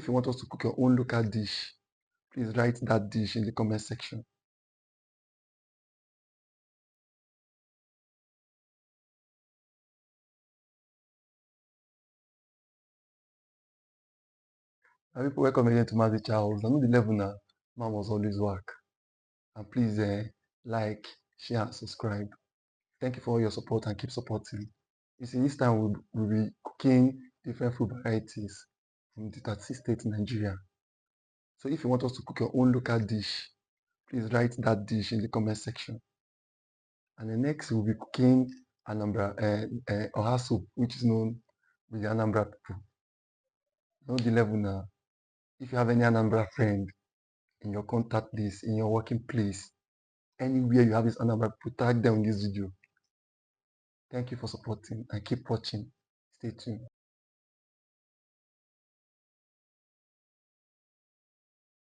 If you want us to cook your own local dish, please write that dish in the comment section. And people welcome again to Mazi Charles. I know the level now. Man must always work. And please like, share, and subscribe. Thank you for all your support and keep supporting. You see, this time we'll be cooking different food varieties from the 36 states in Nigeria. So if you want us to cook your own local dish, please write that dish in the comment section. And the next we'll be cooking Anambra Oha soup, which is known with the Anambra people. You know the level now. If you have any Anambra friend in your contact list, in your working place, anywhere you have this Anambra people, tag them in this video. Thank you for supporting and keep watching. Stay tuned.